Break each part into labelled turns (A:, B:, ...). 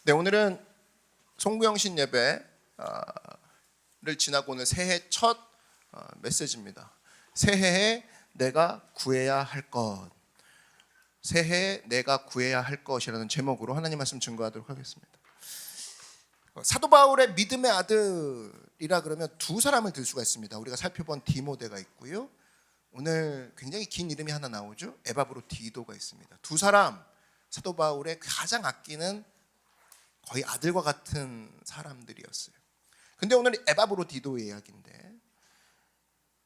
A: 네, 오늘은 송구영신 예배를 지나고 오늘 새해 첫 메시지입니다. 새해에 내가 구해야 할 것, 새해에 내가 구해야 할 것이라는 제목으로 하나님 말씀 증거하도록 하겠습니다. 사도 바울의 믿음의 아들이라 그러면 두 사람을 들 수가 있습니다. 우리가 살펴본 디모데가 있고요, 오늘 굉장히 긴 이름이 하나 나오죠. 에바브로디도가 있습니다. 두 사람, 사도 바울의 가장 아끼는 거의 아들과 같은 사람들이었어요. 근데 오늘 에바브로디도의 이야기인데,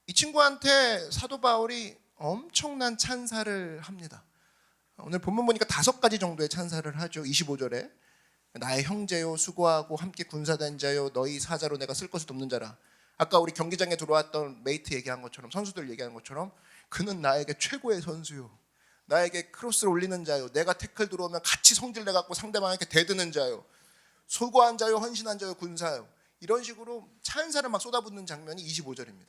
A: 이 친구한테 사도 바울이 엄청난 찬사를 합니다. 오늘 본문 보니까 5가지 정도의 찬사를 하죠. 25절에 나의 형제요, 수고하고 함께 군사된 자요, 너희 사자로 내가 쓸 것을 돕는 자라. 아까 우리 경기장에 들어왔던 메이트 얘기한 것처럼, 선수들 얘기한 것처럼, 그는 나에게 최고의 선수요, 나에게 크로스를 올리는 자요, 내가 태클 들어오면 같이 성질 내갖고 상대방에게 대드는 자요, 수고한 자요, 헌신한 자요, 군사요. 이런 식으로 찬사를 막 쏟아붓는 장면이 25절입니다.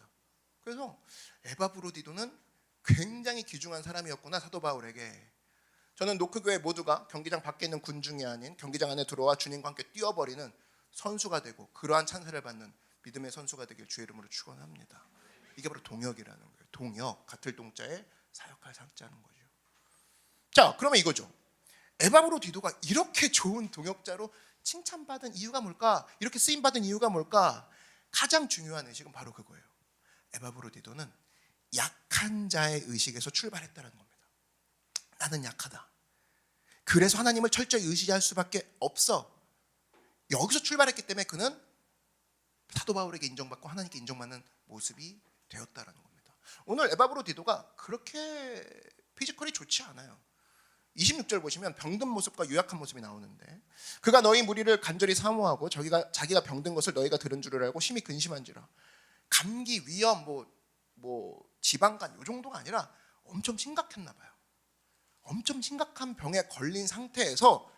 A: 그래서 에바브로디도는 굉장히 귀중한 사람이었구나, 사도 바울에게. 저는 노크교회 모두가 경기장 밖에 있는 군중이 아닌 경기장 안에 들어와 주님과 함께 뛰어버리는 선수가 되고, 그러한 찬사를 받는 믿음의 선수가 되길 주의 이름으로 축원합니다. 이게 바로 동역이라는 거예요. 동역, 같을 동자에 사역할 사자는 거죠. 자, 그러면 이거죠. 에바브로디도가 이렇게 좋은 동역자로 칭찬받은 이유가 뭘까? 이렇게 쓰임받은 이유가 뭘까? 가장 중요한 의식은 바로 그거예요. 에바브로디도는 약한 자의 의식에서 출발했다는 겁니다. 나는 약하다, 그래서 하나님을 철저히 의지할 수밖에 없어. 여기서 출발했기 때문에 그는 사도 바울에게 인정받고 하나님께 인정받는 모습이 되었다는 겁니다. 오늘 에바브로디도가 그렇게 피지컬이 좋지 않아요. 26절 보시면 병든 모습과 유약한 모습이 나오는데, 그가 너희 무리를 간절히 사모하고 자기가 병든 것을 너희가 들은 줄을 알고 심히 근심한지라. 감기, 위염, 지방간 이 정도가 아니라 엄청 심각했나 봐요. 엄청 심각한 병에 걸린 상태에서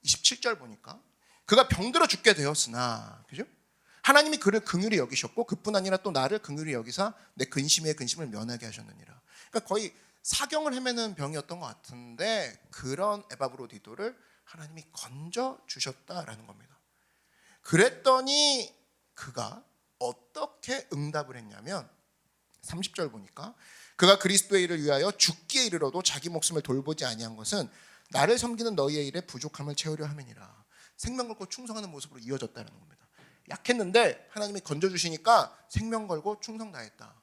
A: 27절 보니까 그가 병들어 죽게 되었으나, 그죠? 하나님이 그를 긍휼히 여기셨고 그뿐 아니라 또 나를 긍휼히 여기사 내 근심의 근심을 면하게 하셨느니라. 그러니까 거의 사경을 헤매는 병이었던 것 같은데, 그런 에바브로디도를 하나님이 건져 주셨다라는 겁니다. 그랬더니 그가 어떻게 응답을 했냐면 30절 보니까 그가 그리스도의 일을 위하여 죽기에 이르러도 자기 목숨을 돌보지 아니한 것은 나를 섬기는 너희의 일에 부족함을 채우려 함이니라. 생명 걸고 충성하는 모습으로 이어졌다는 겁니다. 약했는데 하나님이 건져주시니까 생명 걸고 충성 다했다.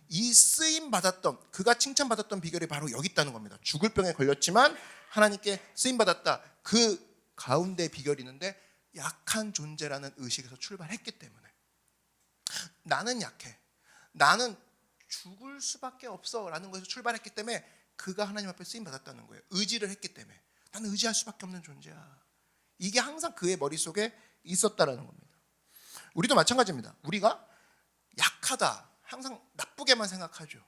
A: 이 쓰임 받았던, 그가 칭찬받았던 비결이 바로 여기 있다는 겁니다. 죽을 병에 걸렸지만 하나님께 쓰임 받았다. 그 가운데 비결이 있는데, 약한 존재라는 의식에서 출발했기 때문에. 나는 약해, 나는 죽을 수밖에 없어 라는 것에서 출발했기 때문에 그가 하나님 앞에 쓰임 받았다는 거예요. 의지를 했기 때문에. 나는 의지할 수밖에 없는 존재야. 이게 항상 그의 머릿속에 있었다라는 겁니다. 우리도 마찬가지입니다. 우리가 약하다, 항상 나쁘게만 생각하죠.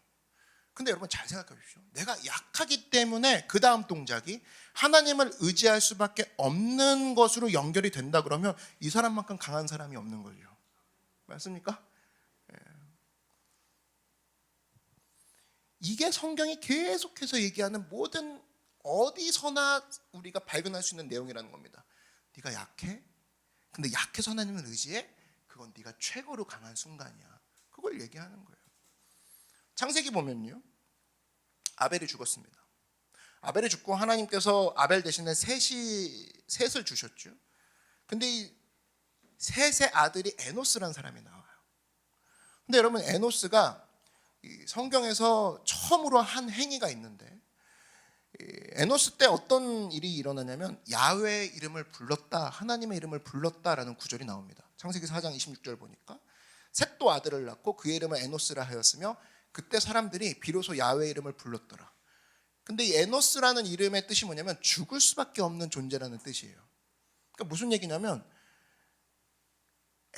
A: 근데 여러분 잘 생각해 보십시오. 내가 약하기 때문에 그 다음 동작이 하나님을 의지할 수밖에 없는 것으로 연결이 된다 그러면 이 사람만큼 강한 사람이 없는 거죠. 맞습니까? 이게 성경이 계속해서 얘기하는 모든, 어디서나 우리가 발견할 수 있는 내용이라는 겁니다. 네가 약해? 근데 약해서 하나님을 의지해? 그건 네가 최고로 강한 순간이야. 그걸 얘기하는 거예요. 창세기 보면요, 아벨이 죽었습니다. 아벨이 죽고 하나님께서 아벨 대신에 셋을 주셨죠. 근데 이 셋의 아들이 에노스라는 사람이 나와요. 근데 여러분, 에노스가 성경에서 처음으로 한 행위가 있는데, 에노스 때 어떤 일이 일어나냐면 야훼의 이름을 불렀다, 하나님의 이름을 불렀다라는 구절이 나옵니다. 창세기 4장 26절 보니까 셋도 아들을 낳고 그의 이름을 에노스라 하였으며 그때 사람들이 비로소 야훼의 이름을 불렀더라. 근데 이 에노스라는 이름의 뜻이 뭐냐면 죽을 수밖에 없는 존재라는 뜻이에요. 그러니까 무슨 얘기냐면,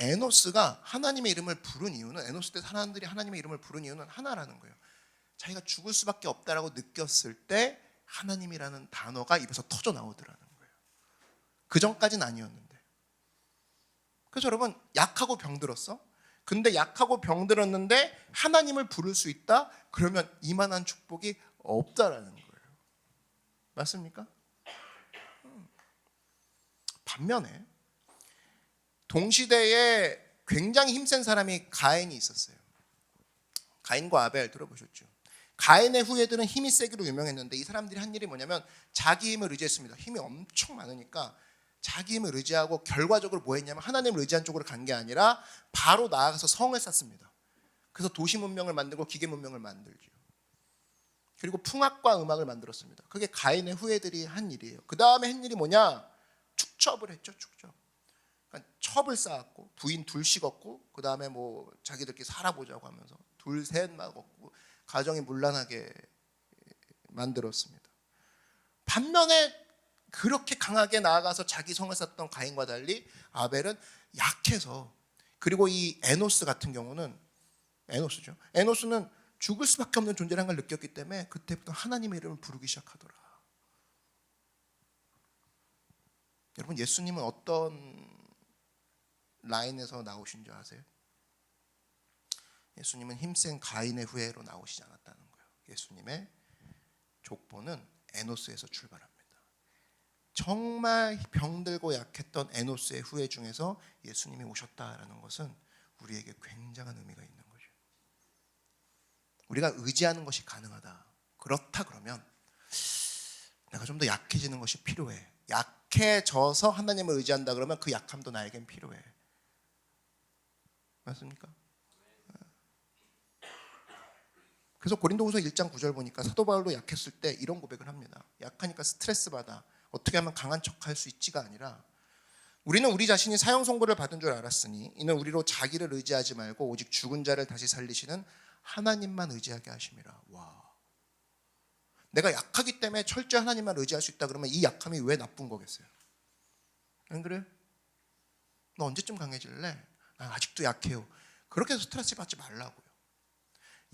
A: 에노스가 하나님의 이름을 부른 이유는, 에노스 때 사람들이 하나님의 이름을 부른 이유는 하나라는 거예요. 자기가 죽을 수밖에 없다라고 느꼈을 때 하나님이라는 단어가 입에서 터져 나오더라는 거예요. 그 전까지는 아니었는데. 그래서 여러분, 약하고 병들었어? 근데 약하고 병들었는데 하나님을 부를 수 있다? 그러면 이만한 축복이 없다라는 거예요. 맞습니까? 반면에 동시대에 굉장히 힘센 사람이 가인이 있었어요. 가인과 아벨 들어보셨죠? 가인의 후예들은 힘이 세기로 유명했는데 이 사람들이 한 일이 뭐냐면 자기 힘을 의지했습니다. 힘이 엄청 많으니까 자기 힘을 의지하고 결과적으로 뭐 했냐면 하나님을 의지한 쪽으로 간 게 아니라 바로 나아가서 성을 쌓습니다. 그래서 도시 문명을 만들고 기계 문명을 만들죠. 그리고 풍악과 음악을 만들었습니다. 그게 가인의 후예들이 한 일이에요. 그 다음에 한 일이 뭐냐? 축첩을 했죠. 축첩. 그러니까 첩을 쌓았고 부인 둘 씩었고 그 다음에 뭐 자기들끼리 살아보자고 하면서 둘 셋 막 얻고 가정이 문란하게 만들었습니다. 반면에 그렇게 강하게 나아가서 자기 성을 쌓던 가인과 달리 아벨은 약해서, 그리고 이 에노스 같은 경우는 에노스죠. 에노스는 죽을 수밖에 없는 존재라는 걸 느꼈기 때문에 그때부터 하나님의 이름을 부르기 시작하더라. 여러분, 예수님은 어떤 라인에서 나오신 줄 아세요? 예수님은 힘센 가인의 후예로 나오시지 않았다는 거예요. 예수님의 족보는 에노스에서 출발합니다. 정말 병들고 약했던 에노스의 후예 중에서 예수님이 오셨다라는 것은 우리에게 굉장한 의미가 있는 거죠. 우리가 의지하는 것이 가능하다. 그렇다 그러면 내가 좀 더 약해지는 것이 필요해. 약해져서 하나님을 의지한다 그러면 그 약함도 나에겐 필요해. 맞습니까? 그래서 고린도후서 1장 9절 보니까 사도 바울도 약했을 때 이런 고백을 합니다. 약하니까 스트레스 받아. 어떻게 하면 강한 척할 수 있지가 아니라 우리는 우리 자신이 사형 선고를 받은 줄 알았으니 이는 우리로 자기를 의지하지 말고 오직 죽은 자를 다시 살리시는 하나님만 의지하게 하심이라. 와. 내가 약하기 때문에 철저히 하나님만 의지할 수 있다 그러면 이 약함이 왜 나쁜 거겠어요? 안 그래요? 너 언제쯤 강해질래? 난 아직도 약해요. 그렇게 해서 스트레스 받지 말라고요.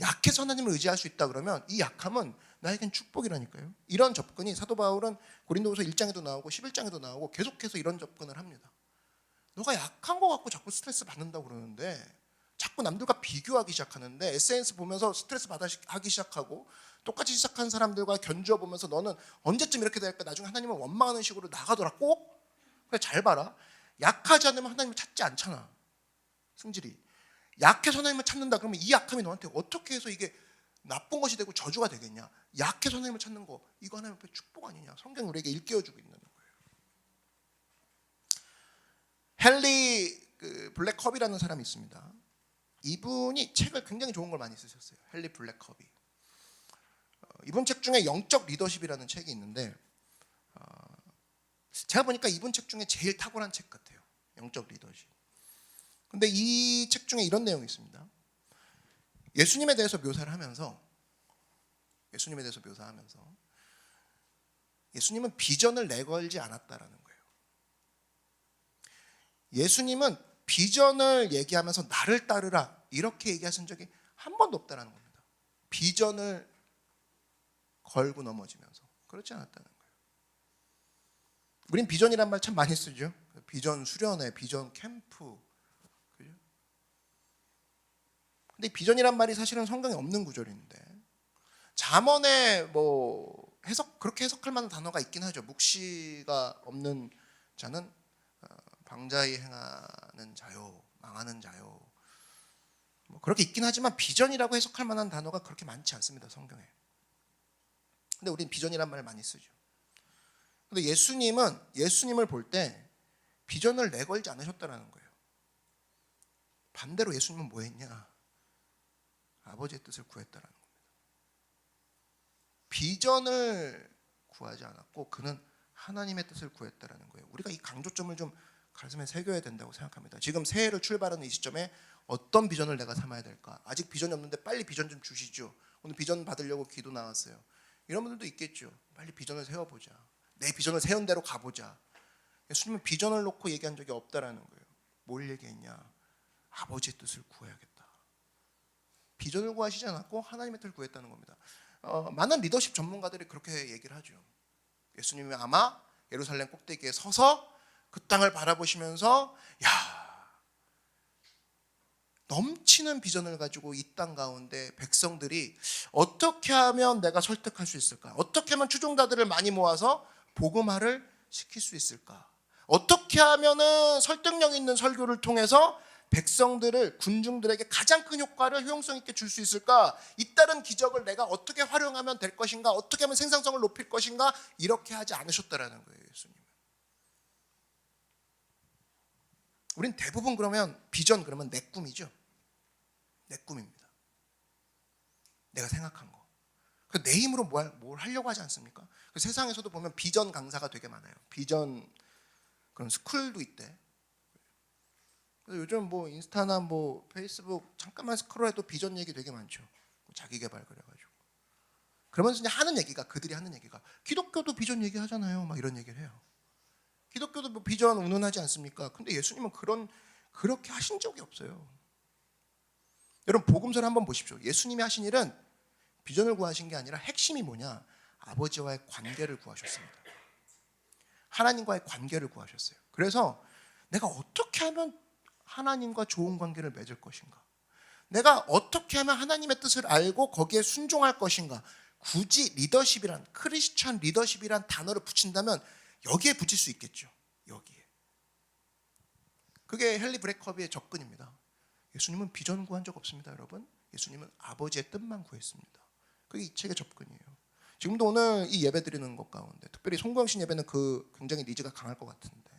A: 약해서 하나님을 의지할 수 있다 그러면 이 약함은 나에겐 축복이라니까요. 이런 접근이 사도 바울은 고린도후서 1장에도 나오고 11장에도 나오고 계속해서 이런 접근을 합니다. 너가 약한 거 갖고 자꾸 스트레스 받는다고 그러는데 자꾸 남들과 비교하기 시작하는데 SNS 보면서 스트레스 받기 시작하고 똑같이 시작한 사람들과 견주어 보면서 너는 언제쯤 이렇게 될까? 나중에 하나님을 원망하는 식으로 나가더라. 꼭 그래, 잘 봐라. 약하지 않으면 하나님을 찾지 않잖아. 승질이. 약해서 하나님을 찾는다 그러면 이 약함이 너한테 어떻게 해서 이게 나쁜 것이 되고 저주가 되겠냐? 약해서 하나님을 찾는 거, 이거 하나님 앞에 축복 아니냐? 성경 우리에게 일깨워주고 있는 거예요. 헨리 블랙컵이라는 사람이 있습니다. 이분이 책을 굉장히 좋은 걸 많이 쓰셨어요. 헨리 블랙컵이. 이분 책 중에 영적 리더십이라는 책이 있는데 제가 보니까 이분 책 중에 제일 탁월한 책 같아요. 영적 리더십. 근데 이 책 중에 이런 내용이 있습니다. 예수님에 대해서 묘사를 하면서 예수님은 비전을 내걸지 않았다라는 거예요. 예수님은 비전을 얘기하면서 나를 따르라 이렇게 얘기하신 적이 한 번도 없다라는 겁니다. 비전을 걸고 넘어지면서 그렇지 않았다는 거예요. 우린 비전이란 말 참 많이 쓰죠. 비전 수련회, 비전 캠프. 그죠? 근데 비전이란 말이 사실은 성경에 없는 구절인데 잠언에 뭐 그렇게 해석할 만한 단어가 있긴 하죠. 묵시가 없는 자는 방자히 행하는 자요, 망하는 자요. 뭐 그렇게 있긴 하지만 비전이라고 해석할 만한 단어가 그렇게 많지 않습니다, 성경에. 근데 우린 비전이란 말을 많이 쓰죠. 근데 예수님을 볼 때 비전을 내걸지 않으셨다라는 거예요. 반대로 예수님은 뭐 했냐? 아버지의 뜻을 구했다라는 겁니다. 비전을 구하지 않았고 그는 하나님의 뜻을 구했다라는 거예요. 우리가 이 강조점을 좀 가슴에 새겨야 된다고 생각합니다. 지금 새해를 출발하는 이 시점에 어떤 비전을 내가 삼아야 될까? 아직 비전이 없는데 빨리 비전 좀 주시죠. 오늘 비전 받으려고 기도 나왔어요. 이런 분들도 있겠죠. 빨리 비전을 세워보자. 내 비전을 세운 대로 가보자. 예수님은 비전을 놓고 얘기한 적이 없다라는 거예요. 뭘 얘기했냐? 아버지의 뜻을 구해야겠다. 비전을 구하시지 않았고 하나님의 뜻을 구했다는 겁니다. 많은 리더십 전문가들이 그렇게 얘기를 하죠. 예수님이 아마 예루살렘 꼭대기에 서서 그 땅을 바라보시면서 넘치는 비전을 가지고 이 땅 가운데 백성들이 어떻게 하면 내가 설득할 수 있을까? 어떻게 하면 추종자들을 많이 모아서 복음화를 시킬 수 있을까? 어떻게 하면은 설득력 있는 설교를 통해서 백성들을, 군중들에게 가장 큰 효과를 효용성 있게 줄 수 있을까? 잇따른 기적을 내가 어떻게 활용하면 될 것인가? 어떻게 하면 생산성을 높일 것인가? 이렇게 하지 않으셨다라는 거예요, 예수님. 우린 대부분 그러면 비전 그러면 내 꿈이죠. 내 꿈입니다. 내가 생각한 거. 내 힘으로 뭘 하려고 하지 않습니까? 세상에서도 보면 비전 강사가 되게 많아요. 비전 그런 스쿨도 있대. 그래서 요즘 뭐 인스타나 뭐 페이스북 잠깐만 스크롤해도 비전 얘기 되게 많죠. 자기 개발 그래가지고. 그러면서 이제 하는 얘기가, 그들이 하는 얘기가 기독교도 비전 얘기하잖아요. 막 이런 얘기를 해요. 기독교도 뭐 비전 운운하지 않습니까? 근데 예수님은 그렇게 하신 적이 없어요. 여러분 복음서를 한번 보십시오. 예수님이 하신 일은 비전을 구하신 게 아니라 핵심이 뭐냐? 아버지와의 관계를 구하셨습니다. 하나님과의 관계를 구하셨어요. 그래서 내가 어떻게 하면 하나님과 좋은 관계를 맺을 것인가? 내가 어떻게 하면 하나님의 뜻을 알고 거기에 순종할 것인가? 굳이 리더십이란, 크리스천 리더십이란 단어를 붙인다면 여기에 붙일 수 있겠죠. 여기에. 그게 헨리 브레커비의 접근입니다. 예수님은 비전 구한 적 없습니다, 여러분. 예수님은 아버지의 뜻만 구했습니다. 그게 이 책의 접근이에요. 지금도 오늘 이 예배 드리는 것 가운데 특별히 송구영신 예배는 굉장히 니즈가 강할 것 같은데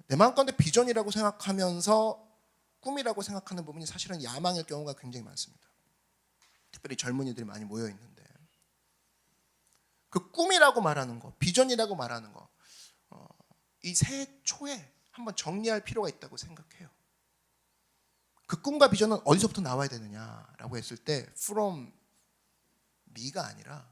A: 내 마음 가운데 비전이라고 생각하면서 꿈이라고 생각하는 부분이 사실은 야망일 경우가 굉장히 많습니다. 특별히 젊은이들이 많이 모여 있는데 그 꿈이라고 말하는 거, 비전이라고 말하는 거, 이 새해 초에 한번 정리할 필요가 있다고 생각해요. 그 꿈과 비전은 어디서부터 나와야 되느냐라고 했을 때 from me가 아니라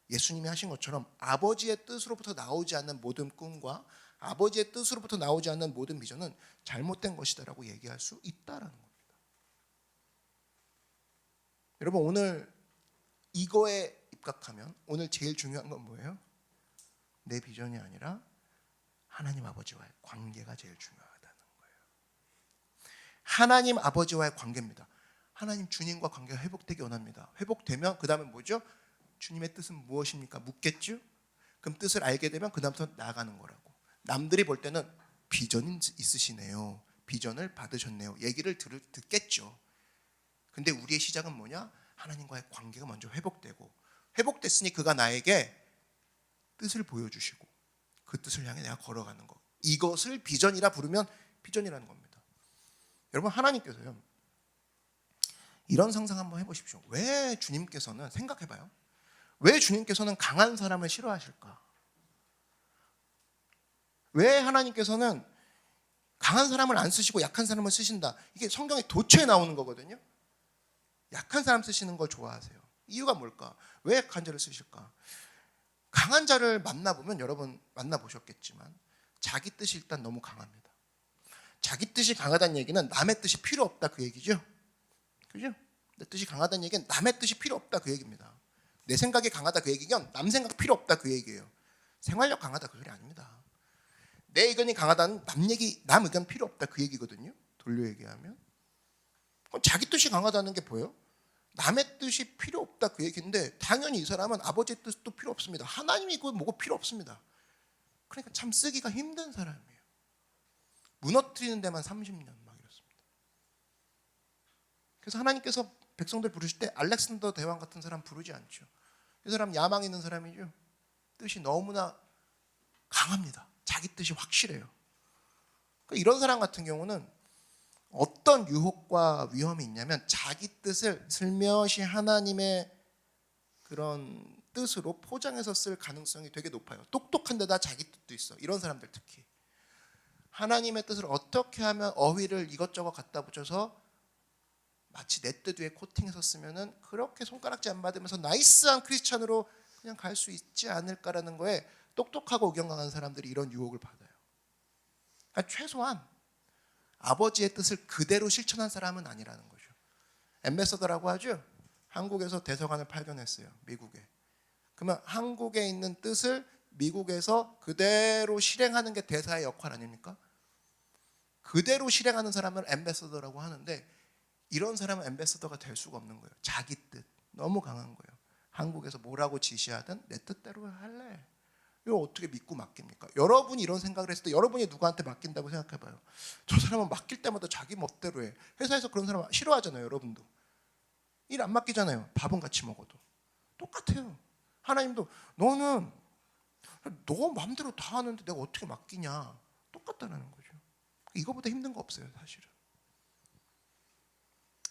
A: 예수님이 하신 것처럼 아버지의 뜻으로부터 나오지 않는 모든 꿈과 아버지의 뜻으로부터 나오지 않는 모든 비전은 잘못된 것이다라고 얘기할 수 있다라는 겁니다. 여러분 오늘 이거에 입각하면 오늘 제일 중요한 건 뭐예요? 내 비전이 아니라 하나님 아버지와의 관계가 제일 중요하다는 거예요. 하나님 아버지와의 관계입니다. 하나님 주님과 관계가 회복되기 원합니다. 회복되면 그 다음에 뭐죠? 주님의 뜻은 무엇입니까? 묻겠죠? 그럼 뜻을 알게 되면 그 다음부터 나아가는 거라고. 남들이 볼 때는 비전이 있으시네요. 비전을 받으셨네요. 얘기를 듣겠죠. 근데 우리의 시작은 뭐냐? 하나님과의 관계가 먼저 회복되고 회복됐으니 그가 나에게 뜻을 보여주시고 그 뜻을 향해 내가 걸어가는 것. 이것을 비전이라 부르면 비전이라는 겁니다. 여러분 하나님께서요. 이런 상상 한번 해보십시오. 왜 주님께서는 생각해봐요. 왜 주님께서는 강한 사람을 싫어하실까? 왜 하나님께서는 강한 사람을 안 쓰시고 약한 사람을 쓰신다? 이게 성경에 도처에 나오는 거거든요. 약한 사람 쓰시는 걸 좋아하세요. 이유가 뭘까? 왜 약한 자를 쓰실까? 강한 자를 만나보면 여러분 만나보셨겠지만 자기 뜻이 일단 너무 강합니다. 자기 뜻이 강하다는 얘기는 남의 뜻이 필요 없다 그 얘기죠. 그죠? 내 뜻이 강하다는 얘기는 남의 뜻이 필요 없다 그 얘기입니다. 내 생각이 강하다 그 얘기면 남 생각 필요 없다 그 얘기예요. 생활력 강하다 그 소리 아닙니다. 내 의견이 강하다는 남 의견 필요 없다 그 얘기거든요. 돌려 얘기하면. 그럼 자기 뜻이 강하다는 게 뭐예요? 남의 뜻이 필요 없다 그 얘기인데 당연히 이 사람은 아버지의 뜻도 필요 없습니다. 하나님이 그 뭐고 필요 없습니다. 그러니까 참 쓰기가 힘든 사람이에요. 무너뜨리는 데만 30년 막 이렇습니다. 그래서 하나님께서 백성들 부르실 때 알렉산더 대왕 같은 사람 부르지 않죠. 이 사람 야망 있는 사람이죠. 뜻이 너무나 강합니다. 자기 뜻이 확실해요. 그러니까 이런 사람 같은 경우는 어떤 유혹과 위험이 있냐면 자기 뜻을 슬며시 하나님의 그런 뜻으로 포장해서 쓸 가능성이 되게 높아요. 똑똑한 데다 자기 뜻도 있어. 이런 사람들 특히. 하나님의 뜻을 어떻게 하면 어휘를 이것저것 갖다 붙여서 마치 내 뜻 위에 코팅해서 쓰면은 그렇게 손가락질 안 받으면서 나이스한 크리스찬으로 그냥 갈 수 있지 않을까라는 거에 똑똑하고 의견 강한 사람들이 이런 유혹을 받아요. 그러니까 최소한 아버지의 뜻을 그대로 실천한 사람은 아니라는 거죠. 앰베서더라고 하죠. 한국에서 대사관을 발견했어요. 미국에. 그러면 한국에 있는 뜻을 미국에서 그대로 실행하는 게 대사의 역할 아닙니까? 그대로 실행하는 사람을 앰베서더라고 하는데 이런 사람은 앰베서더가 될 수가 없는 거예요. 자기 뜻 너무 강한 거예요. 한국에서 뭐라고 지시하든 내 뜻대로 할래. 이거 어떻게 믿고 맡깁니까? 여러분이 이런 생각을 했을 때 여러분이 누구한테 맡긴다고 생각해봐요. 저 사람은 맡길 때마다 자기 멋대로 해. 회사에서 그런 사람 싫어하잖아요. 여러분도 일 안 맡기잖아요. 밥은 같이 먹어도 똑같아요. 하나님도 너는 너 마음대로 다 하는데 내가 어떻게 맡기냐, 똑같다는 거죠. 이거보다 힘든 거 없어요, 사실은.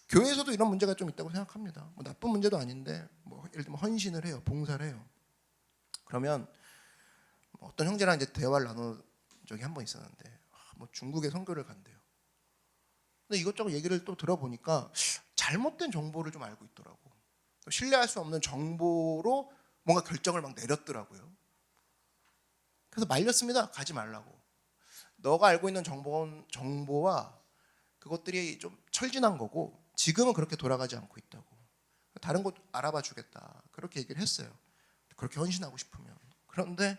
A: 교회에서도 이런 문제가 좀 있다고 생각합니다. 뭐 나쁜 문제도 아닌데, 뭐 예를 들면 헌신을 해요, 봉사를 해요. 그러면 뭐 어떤 형제랑 이제 대화를 나눈 적이 한 번 있었는데, 뭐 중국에 선교를 간대요. 근데 이것저것 얘기를 또 들어보니까 잘못된 정보를 좀 알고 있더라고. 신뢰할 수 없는 정보로 뭔가 결정을 막 내렸더라고요. 그래서 말렸습니다. 가지 말라고. 너가 알고 있는 정보와 그것들이 좀 철진한 거고 지금은 그렇게 돌아가지 않고 있다고. 다른 곳 알아봐 주겠다. 그렇게 얘기를 했어요. 그렇게 헌신하고 싶으면. 그런데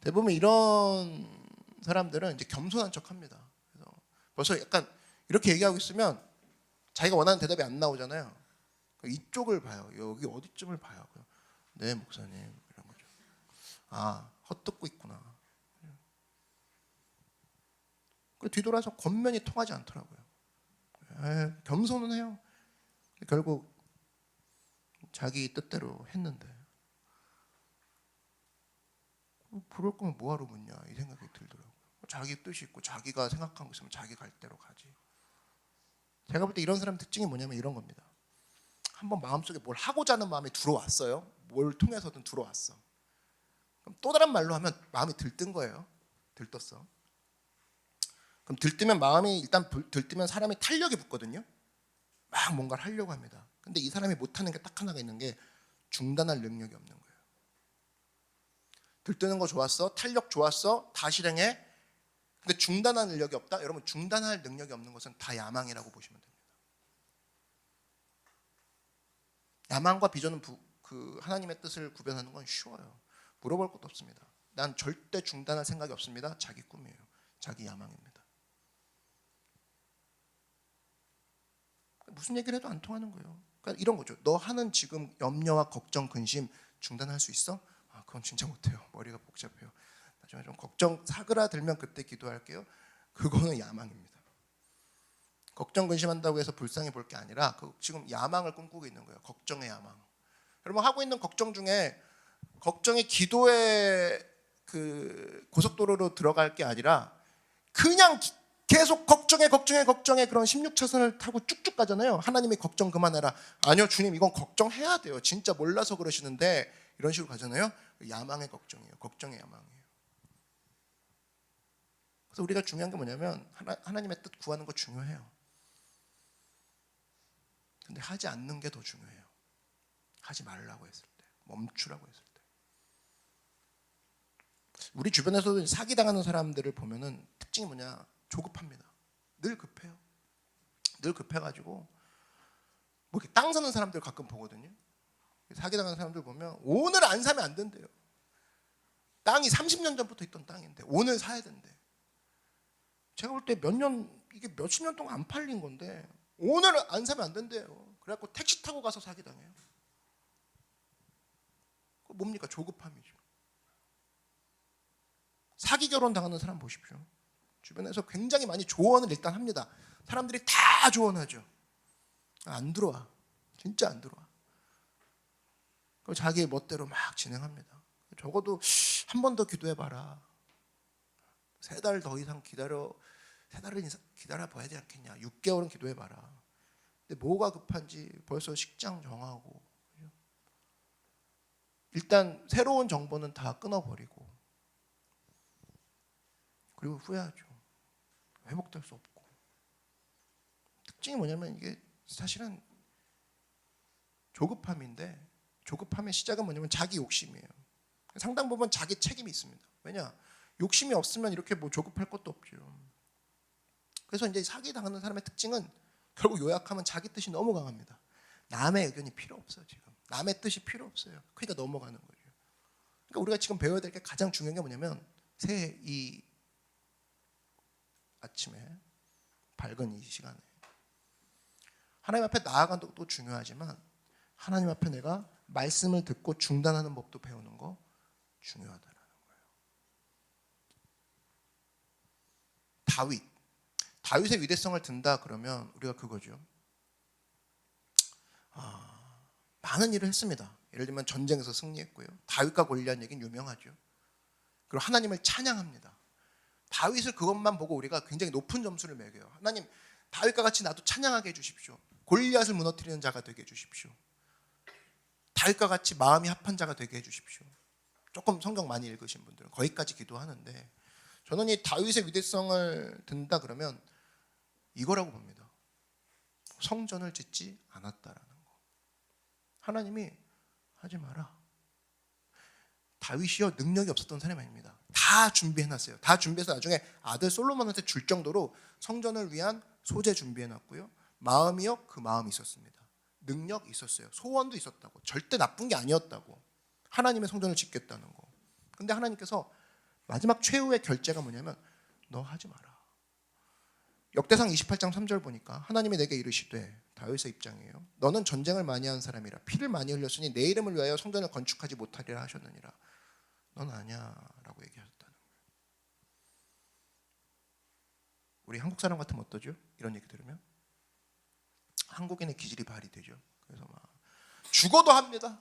A: 대부분 이런 사람들은 이제 겸손한 척합니다. 그래서 벌써 약간 이렇게 얘기하고 있으면 자기가 원하는 대답이 안 나오잖아요. 이쪽을 봐요. 여기 어디쯤을 봐요. 네, 목사님, 이런 거죠. 아, 헛듣고 있구나. 뒤돌아서 겉면이 통하지 않더라고요. 겸손은 해요. 결국 자기 뜻대로 했는데 그럴 거면 뭐하러 묻냐 이 생각이 들더라고요. 자기 뜻이 있고 자기가 생각한 거 있으면 자기 갈 대로 가지. 제가 볼 때 이런 사람 특징이 뭐냐면 이런 겁니다. 한번 마음속에 뭘 하고자 하는 마음이 들어왔어요. 뭘 통해서든 들어왔어. 그럼 또 다른 말로 하면 마음이 들뜬 거예요. 들떴어. 그럼 들뜨면 마음이 일단 들뜨면 사람이 탄력이 붙거든요. 막 뭔가를 하려고 합니다. 근데 이 사람이 못하는 게 딱 하나가 있는 게 중단할 능력이 없는 거예요. 들뜨는 거 좋았어. 탄력 좋았어. 다 실행해. 근데 중단할 능력이 없다. 여러분 중단할 능력이 없는 것은 다 야망이라고 보시면 됩니다. 야망과 비전은 하나님의 뜻을 구별하는 건 쉬워요. 물어볼 것도 없습니다. 난 절대 중단할 생각이 없습니다. 자기 꿈이에요. 자기 야망입니다. 무슨 얘기를 해도 안 통하는 거예요. 그러니까 이런 거죠. 너 하는 지금 염려와 걱정, 근심 중단할 수 있어? 아, 그건 진짜 못해요. 머리가 복잡해요. 나중에 좀 걱정 사그라들면 그때 기도할게요. 그거는 야망입니다. 걱정 근심한다고 해서 불쌍히 볼 게 아니라 지금 야망을 꿈꾸고 있는 거예요. 걱정의 야망. 여러분 하고 있는 걱정 중에 걱정이 기도의 그 고속도로로 들어갈 게 아니라 그냥 계속 걱정해 그런 16차선을 타고 쭉쭉 가잖아요. 하나님이 걱정 그만해라. 아니요 주님 이건 걱정해야 돼요. 진짜 몰라서 그러시는데 이런 식으로 가잖아요. 야망의 걱정이에요. 걱정의 야망이에요. 그래서 우리가 중요한 게 뭐냐면 하나님의 뜻 구하는 거 중요해요. 근데 하지 않는 게 더 중요해요. 하지 말라고 했을 때, 멈추라고 했을 때. 우리 주변에서도 사기당하는 사람들을 보면은 특징이 뭐냐? 조급합니다. 늘 급해요. 늘 급해가지고 뭐 이렇게 땅 사는 사람들 가끔 보거든요. 사기당하는 사람들 보면 오늘 안 사면 안 된대요. 땅이 30년 전부터 있던 땅인데 오늘 사야 된대. 제가 볼 때 이게 몇십 년 동안 안 팔린 건데 오늘 안 사면 안 된대요. 그래갖고 택시 타고 가서 사기당해요. 그거 뭡니까? 조급함이죠. 사기 결혼 당하는 사람 보십시오. 주변에서 굉장히 많이 조언을 일단 합니다. 사람들이 다 조언하죠. 안 들어와. 진짜 안 들어와. 그리고 자기 멋대로 막 진행합니다. 적어도 한 번 더 기도해봐라. 3달 더 이상 3달은 기다려봐야 되지 않겠냐. 6개월은 기도해봐라. 근데 뭐가 급한지 벌써 식장 정하고 일단 새로운 정보는 다 끊어버리고 그리고 후회하죠. 회복될 수 없고. 특징이 뭐냐면 이게 사실은 조급함인데 조급함의 시작은 뭐냐면 자기 욕심이에요. 상당 부분 자기 책임이 있습니다. 왜냐? 욕심이 없으면 이렇게 뭐 조급할 것도 없죠. 그래서 이제 사기 당하는 사람의 특징은 결국 요약하면 자기 뜻이 너무 강합니다. 남의 의견이 필요 없어요. 지금 남의 뜻이 필요 없어요. 그러니까 넘어가는 거죠. 그러니까 우리가 지금 배워야 될 게 가장 중요한 게 뭐냐면 새해 이 아침에 밝은 이 시간에 하나님 앞에 나아가는 것도 중요하지만 하나님 앞에 내가 말씀을 듣고 중단하는 법도 배우는 거 중요하다라는 거예요. 다윗의 위대성을 든다 그러면 우리가 그거죠. 많은 일을 했습니다. 예를 들면 전쟁에서 승리했고요. 다윗과 골리앗 얘기는 유명하죠. 그리고 하나님을 찬양합니다. 다윗을 그것만 보고 우리가 굉장히 높은 점수를 매겨요. 하나님, 다윗과 같이 나도 찬양하게 해주십시오. 골리앗을 무너뜨리는 자가 되게 해주십시오. 다윗과 같이 마음이 합한 자가 되게 해주십시오. 조금 성경 많이 읽으신 분들은 거기까지 기도하는데, 저는 이 다윗의 위대성을 든다 그러면 이거라고 봅니다. 성전을 짓지 않았다라는 거. 하나님이 하지 마라. 다윗이요, 능력이 없었던 사람이 아닙니다. 다 준비해놨어요. 다 준비해서 나중에 아들 솔로몬한테 줄 정도로 성전을 위한 소재 준비해놨고요. 마음이요, 그 마음이 있었습니다. 능력이 있었어요. 소원도 있었다고. 절대 나쁜 게 아니었다고. 하나님의 성전을 짓겠다는 거. 근데 하나님께서 마지막 최후의 결제가 뭐냐면 너 하지 마라. 역대상 28장 3절 보니까 하나님이 내게 이르시되, 다윗의 입장이에요. 너는 전쟁을 많이 한 사람이라 피를 많이 흘렸으니 내 이름을 위하여 성전을 건축하지 못하리라 하셨느니라. 넌 아니야 라고 얘기하셨다는 거예요. 우리 한국 사람 같으면 어떠죠? 이런 얘기 들으면 한국인의 기질이 발휘되죠. 그래서 막 죽어도 합니다.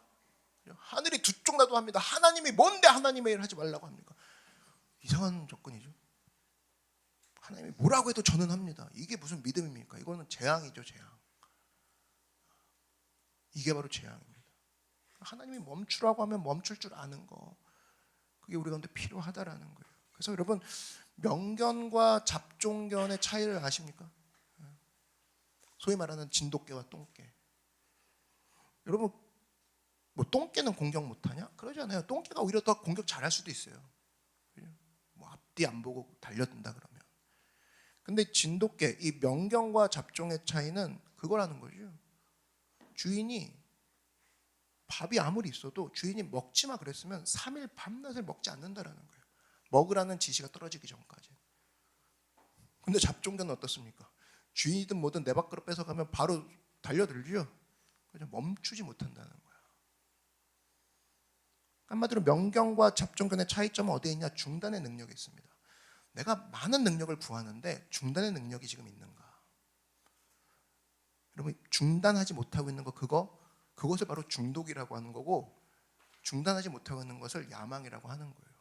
A: 하늘이 두 쪽 나도 합니다. 하나님이 뭔데 하나님의 일을 하지 말라고 합니까? 이상한 접근이죠. 하나님이 뭐라고 해도 저는 합니다. 이게 무슨 믿음입니까? 이거는 재앙이죠, 재앙. 이게 바로 재앙입니다. 하나님이 멈추라고 하면 멈출 줄 아는 거, 그게 우리 가운데 필요하다라는 거예요. 그래서 여러분, 명견과 잡종견의 차이를 아십니까? 소위 말하는 진돗개와 똥개. 여러분, 뭐 똥개는 공격 못하냐? 그러지 않아요. 똥개가 오히려 더 공격 잘할 수도 있어요. 뭐 앞뒤 안 보고 달려든다 그러면. 근데 진돗개, 이 명견과 잡종의 차이는 그거라는 거죠. 주인이 밥이 아무리 있어도 주인이 먹지 마 그랬으면 3일 밤낮을 먹지 않는다라는 거예요. 먹으라는 지시가 떨어지기 전까지. 근데 잡종견은 어떻습니까? 주인이든 뭐든 내 밖으로 뺏어가면 바로 달려들죠. 그냥 멈추지 못한다는 거야. 한마디로 명견과 잡종견의 차이점은 어디에 있냐? 중단의 능력이 있습니다. 내가 많은 능력을 구하는데 중단의 능력이 지금 있는가? 여러분, 중단하지 못하고 있는 거, 그것을 바로 중독이라고 하는 거고, 중단하지 못하고 있는 것을 야망이라고 하는 거예요.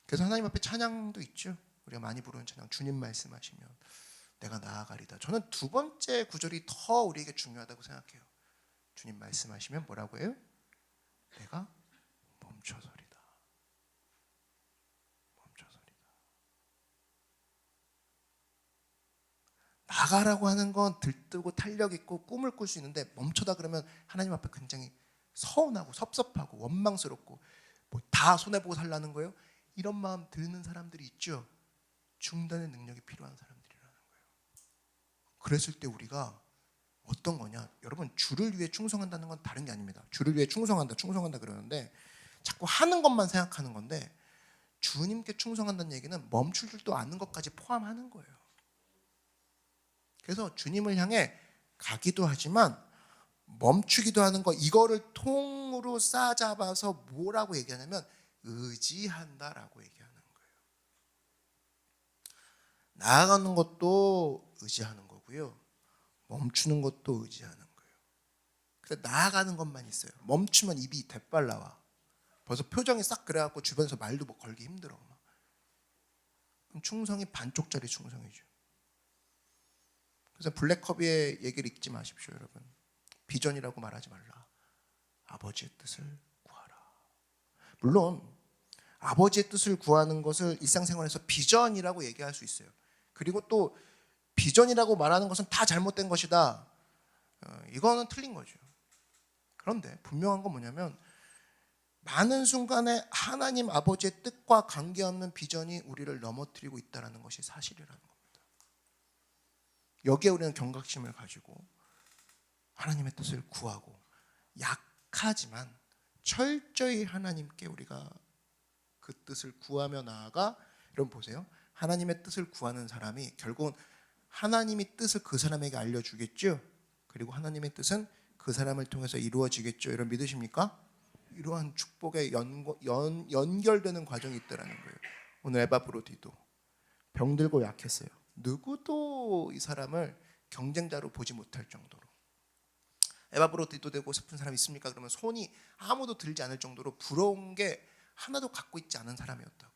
A: 그래서 하나님 앞에 찬양도 있죠. 우리가 많이 부르는 찬양, 주님 말씀하시면 내가 나아가리다. 저는 두 번째 구절이 더 우리에게 중요하다고 생각해요. 주님 말씀하시면 뭐라고 해요? 내가 멈춰서리다. 멈춰서리다. 나가라고 하는 건 들뜨고 탄력 있고 꿈을 꿀 수 있는데, 멈춰다 그러면 하나님 앞에 굉장히 서운하고 섭섭하고 원망스럽고, 뭐 다 손해보고 살라는 거예요? 이런 마음 드는 사람들이 있죠. 중단의 능력이 필요한 사람들이라는 거예요. 그랬을 때 우리가 어떤 거냐? 여러분, 주를 위해 충성한다는 건 다른 게 아닙니다. 주를 위해 충성한다 그러는데 자꾸 하는 것만 생각하는 건데, 주님께 충성한다는 얘기는 멈출 줄도 아는 것까지 포함하는 거예요. 그래서 주님을 향해 가기도 하지만 멈추기도 하는 거, 이거를 통으로 싸잡아서 뭐라고 얘기하냐면 의지한다라고 얘기하는 거예요. 나아가는 것도 의지하는 거고요, 멈추는 것도 의지하는 거예요. 근데 나아가는 것만 있어요. 멈추면 입이 대빨 나와. 벌써 표정이 싹 그래갖고 주변에서 말도 뭐 걸기 힘들어. 그럼 충성이 반쪽짜리 충성이죠. 그래서 블랙커비의 얘기를 읽지 마십시오, 여러분. 비전이라고 말하지 말라. 아버지의 뜻을 구하라. 물론 아버지의 뜻을 구하는 것을 일상생활에서 비전이라고 얘기할 수 있어요. 그리고 또 비전이라고 말하는 것은 다 잘못된 것이다, 이거는 틀린 거죠. 그런데 분명한 건 뭐냐면, 많은 순간에 하나님 아버지의 뜻과 관계없는 비전이 우리를 넘어뜨리고 있다는 것이 사실이라는 겁니다. 여기에 우리는 경각심을 가지고 하나님의 뜻을 구하고, 약하지만 철저히 하나님께 우리가 그 뜻을 구하며 나아가, 여러분 보세요. 하나님의 뜻을 구하는 사람이 결국은 하나님의 뜻을 그 사람에게 알려주겠죠. 그리고 하나님의 뜻은 그 사람을 통해서 이루어지겠죠. 여러분 믿으십니까? 이러한 축복에 연결되는 과정이 있다라는 거예요. 오늘 에바브로디도 병들고 약했어요. 누구도 이 사람을 경쟁자로 보지 못할 정도로. 에바브로디도 되고 싶은 사람 있습니까? 그러면 손이 아무도 들지 않을 정도로 부러운 게 하나도 갖고 있지 않은 사람이었다고.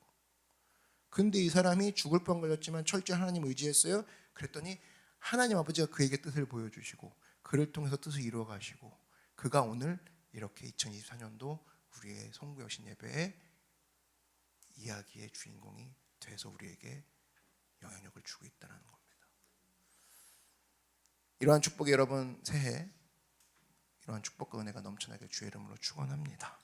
A: 근데 이 사람이 죽을 뻔 걸렸지만 철저히 하나님 의지했어요. 그랬더니 하나님 아버지가 그에게 뜻을 보여주시고 그를 통해서 뜻을 이루어 가시고 그가 오늘 이렇게 2024년도 우리의 성부 여신 예배의 이야기의 주인공이 돼서 우리에게 영향력을 주고 있다는 겁니다. 이러한 축복이 여러분 새해 이러한 축복과 은혜가 넘쳐나게 주의 이름으로 축원합니다.